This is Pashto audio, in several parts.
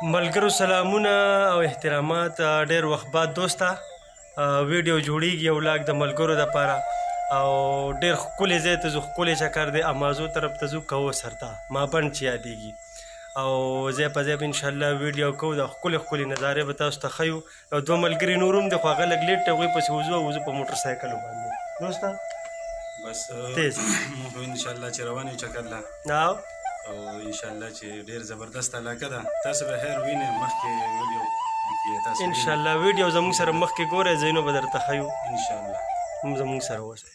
ملګرو سلامونه او احترامات. ډېر وخت بعد دوسته ویډیو جوړیږي او لاګ د ملګرو دپاره او ډېر ښکلی ځای ته ځو، ښکلی چکر دی. امازو طرف ته ځو، کوه سر ته مابند چې یادېږي، او ځای په ځای به انشاءالله ویډیو کوو. د ښکلې ښکلې نظارې به تاسو ته ښیو. او دوه ملګري نور هم دي خو هغه لږ لیټ دی، هغوی پسې وځو او وځو په موټر سایکلو باندې. دوسته بس تیز موږ انشاءالله چې روان یو چکر له او انشاءالله چې ډېر زبردست علاقه ده. تاسو به خیر وینئ مخکې ویډیو کې تاسو انشاءالله ویډیو زموږ سره مخکې ګورئ، ځایونه به درته ښیو. انشاءالله زموږ سره اوسئ.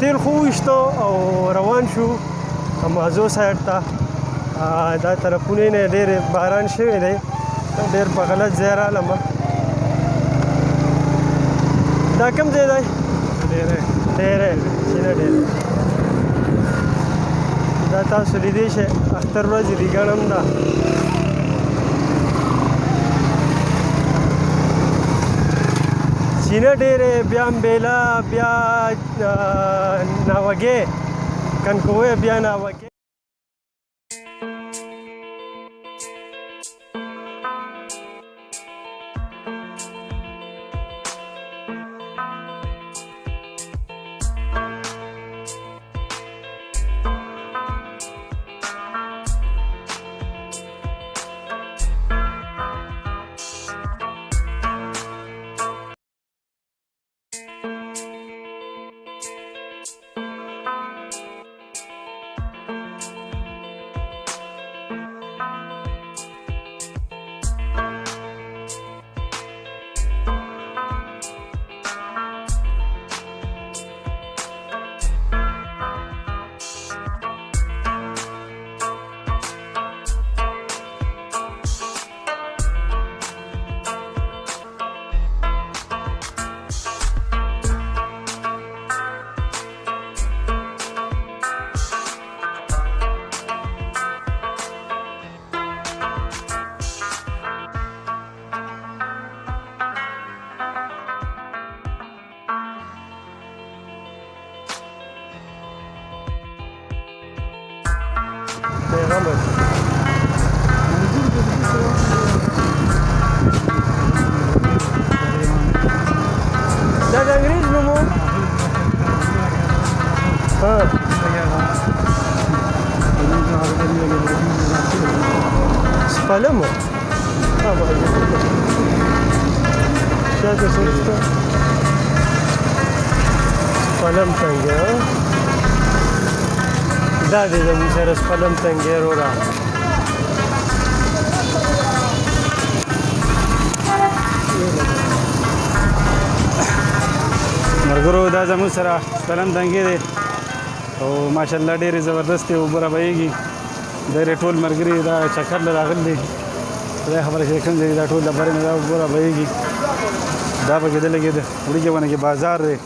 تیل خو وویشتو او روان شو امازو سایډ ته. دا طرفونه نه ډېر باران شوی دی، ډېر په غلط ځای رالم. دا کوم ځای دی؟ ډېری سینه ډېری. دا تاسو لیدی شئ، اختر ورځې دي، ګڼ هم ده. سینه ډېرې، بیا امبیلا، بیا ناوګۍ، کنکوی، بیا ناوګۍ. پیغمبر دا د انګریز نوم و؟ سپلم و؟ شاید سوچتا سپلم تنگه دا دی زموږ سره سپلم تنګی وروره. ملګرو دا زموږ سره سپلم تنګی دی او ماشاءالله ډېرې زبردستې اوبه رابهیږي. ډېرې ټول ملګري دا چکر له راغلي دي. خدای خبره چې کوم ځای دا ټول د برې نه دا اوبه رابهیږي. دا پکې د لږې د وړوکې ونه کې بازار دی.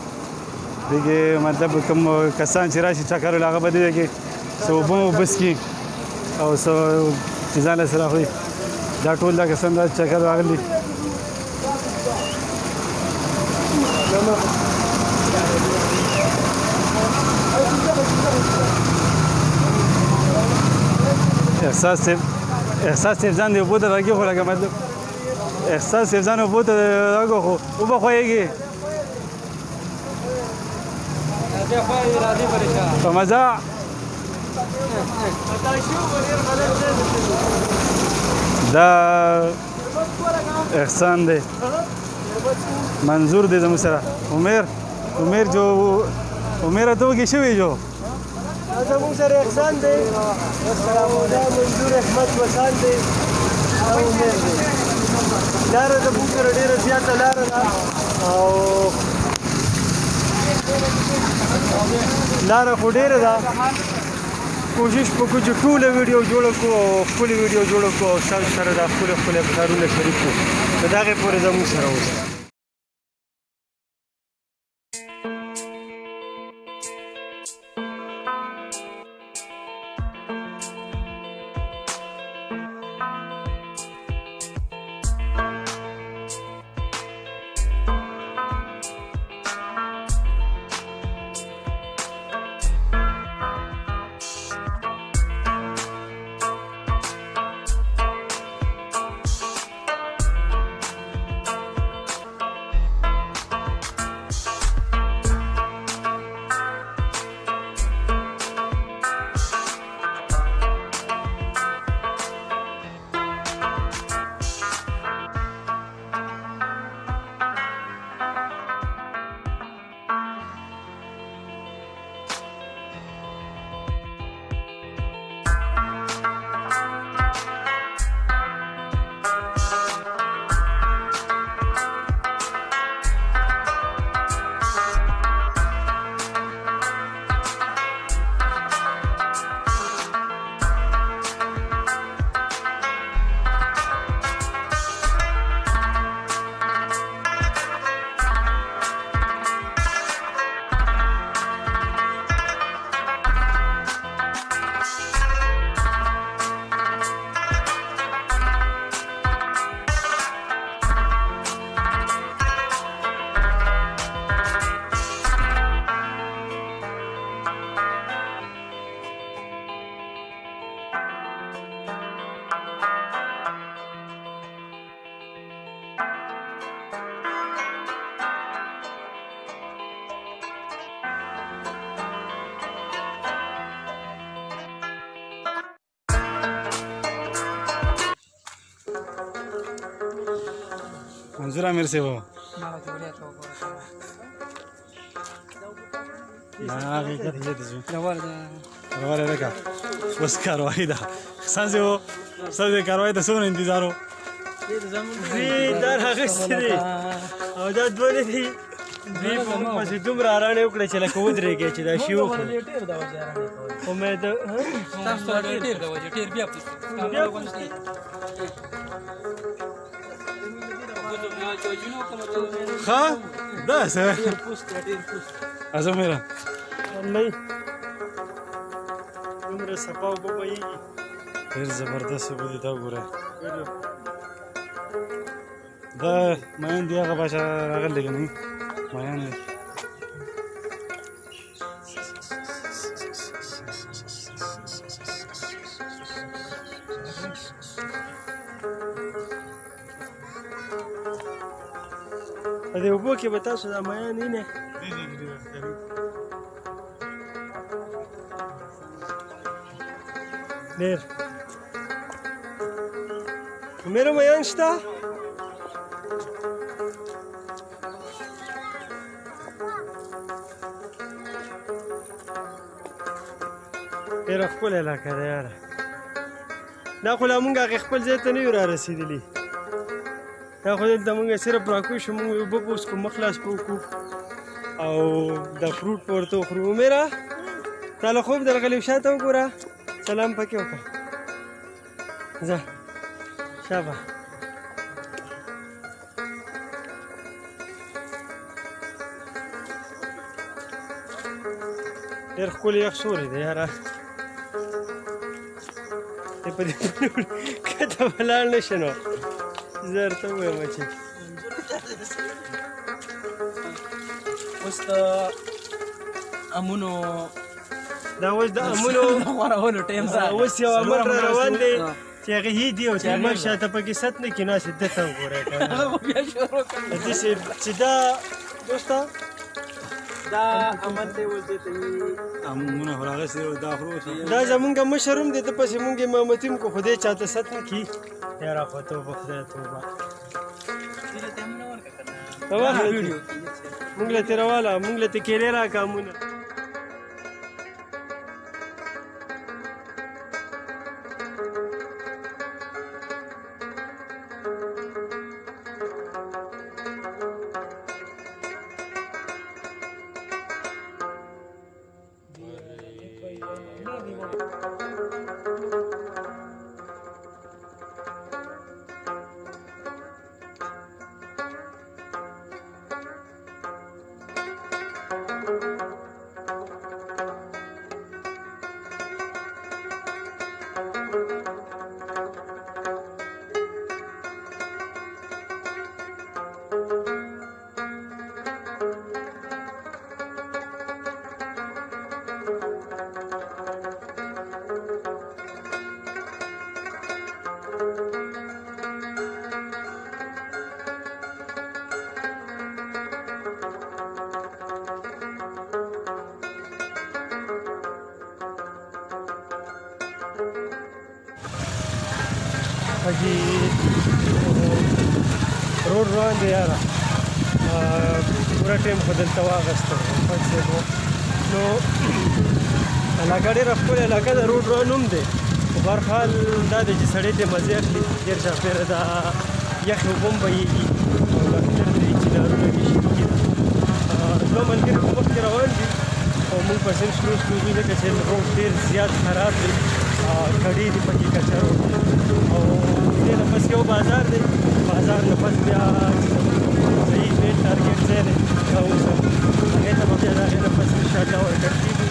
دې کې مطلب کوم کسان چې راشي چکر وهلو هغه به دې کې څه اوبه وبسکي او څه چې ځان له سره خوري. دا ټول دا کسان دا چکر راغلي. احساس صاحب ځان دې اوبو ته راکېښو لکه مطلب احساس صاحب ځان اوبو ته راکېښو، اوبه خوښېږي په مزه. دا احسان دی، منظور دی زموږ سره. عمر جو عمر ته وږي شوی جو زموږ سره احسان دی، دا منظور احمد وسان دی، دا عمر دی. لاره د موږ سره ډېره زیاته لاره ده او لاره خو ډېره ده. کوشش وکړو چې ټوله ویډیو جوړه کړو او ښکلې ویډیو جوړه کړو او ستاسو سره دا ښکلې ښکلې افکارونه شریک کړو. تر هغې پورې زموږ سره اوسئ. जरा मेरे से वो ना हकीकत ये तजू रवाले रखा बस कार्रवाई दा सांसे वो सब कार्रवाई दा सुन इंतजार हो زی در هغه سری او دا دوه دي دی په موږ پسې دومره ارانه وکړه چې لکه ودرېږي چې دا شي وخورو خو مې د ها دا څه ازو میرا والله دومره صفا اوبه بهیږي ډېر زبردست اوبه دي دا وګوره دا مایان دی هغه بچه راغلی که نه مایان دی په دې اوبو کې به تاسو دا مایان وینئ ډېر میرا مایان شته ډېره ښکلې علاقه ده یاره دا خو لا مونږ هغې خپل ځای ته نه یو را رسېدلي دا خو دلته مونږ صرف راکوز شو مونږ اوبه به وڅښو مخ لاس به وکړو او دا فروټ به ورته وخورو عمیره تا له خوب درغلی شاته وګوره سلام پکې وکړه ځه شابه ډېر ښکلی یخ سوری دی یاره په دې کته به لاړ نه شي نو زه درته ووایم چې اوس د امونو دا اوس د امونو غوړولو ټایم اوس یو امن را روان دی چې هغه هی دی او تیمر شاته پکې ست نه کېنه چې دته وګوره بیا شروع داسې چې دا دوسته دا امن دی اوس دې ته امونه خو راغسې دا خورو دا زمونږ مشر هم دی ته پسې مونږ امامتي م کو خدای چاته ست نه کي یاره خو توبه خدای توبه په واخله مونږ له تېرواله مونږ له ته کیلې راکړه امونه حاجی روډ روان دی یاره پوره ټایم خو دلته واخیسته پټ صاحب نو علاقه ډېره ښکلې علاقه ده روډ روان هم دی خو په هر حال دا دی چې سړی ترې مزې اخلي ډېر چاپېره دا یخې اوبه هم بهیږي او لښکر دی چنارونه دي شینکي ده دوه ملګري خو مخکې روان دي او موږ پسې سلو سلو ځو ځکه چې روډ ډېر زیات خراب دی کډې دي پکې کچه روډ او دې نه پس یو بازار دی بازار نه پس بیا صحیح مین ټارګېټ ځای دی دا اوس هغې ته به بیا د هغې نه پس انشاءالله ورکړ کېږي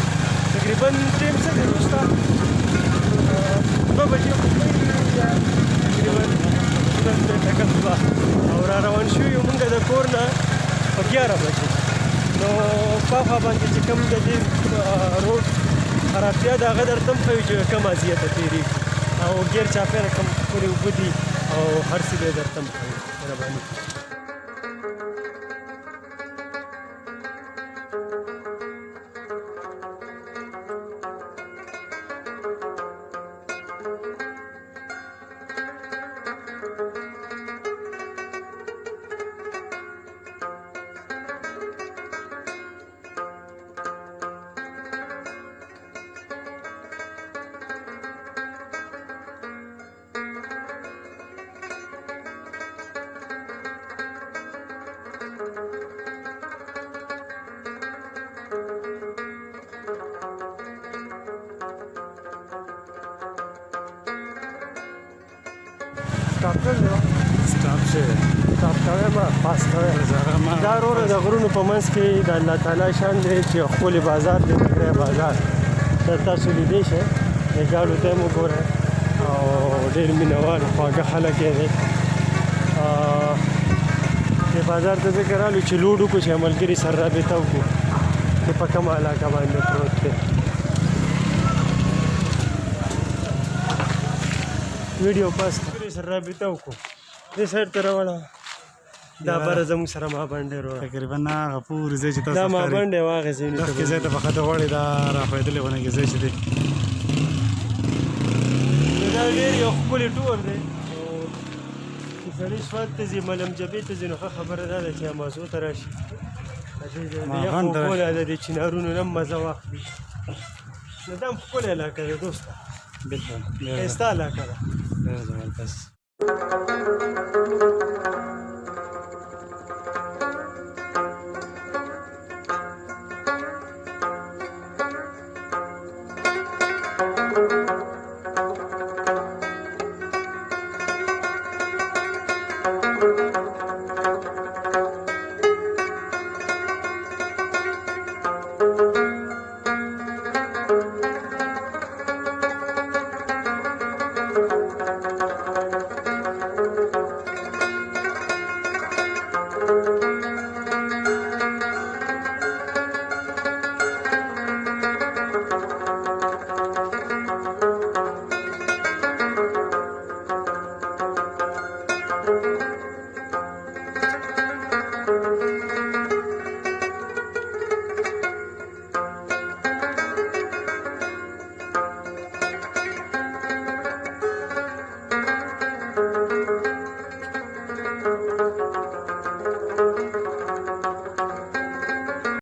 تقریبا ټایم څه دی وروسته 2 بجې تقریبا شپږ منټه کم به او را روان شوي یو مونږ د کور نه په 11 بجې نو پاخوا باندې چې کوم د دې روډ خرابتیا د هغه درته هم ښیي چې کم اذیته تېرېږي او ګیر چاپېره کوم ښکلې اوبه دي او هر څه به یې درته هم ښیي مهرباني سټاپ کړل دی سټاپ شوی سټاپ کوی ما پاس کوی دا وروره د غرونو په منځ کې د الله تعالی شان دی چې ښکلی بازار دی تګری بازار دا تاسو لیدی شئ د ګاډو ته هم وګورئ او ډېر مینهوال خواږه خلک یې دی دې بازار ته ځکه رالو چې لوډ وکړو چې ملګري سره رابطه وکړو چې په کومه علاقه باندې پروت دی ویډیو پاس ملګري سره رابطه وکړو دې سایډ ته راوړه دا بره زموږ سره مابند ډېر وړه تقریبا هغه پورې ځای چې تاسو دا مابند دی واغې ځینې دغه ځای ته په خطه غواړي دا راښوېدلی غونې ځای چې دی دا ډېر یو ښکلی ټور دی چې سړی سوات ته ځي ملم جبې ته ځي نو ښه خبره دا ده چې امازو ته راشي د یخ اوبو د دې چنارونو نه هم مزه واخلي نو دا هم ښکلی علاقه ده دوسته بلکل ښایسته علاقه ده ډېر زبردست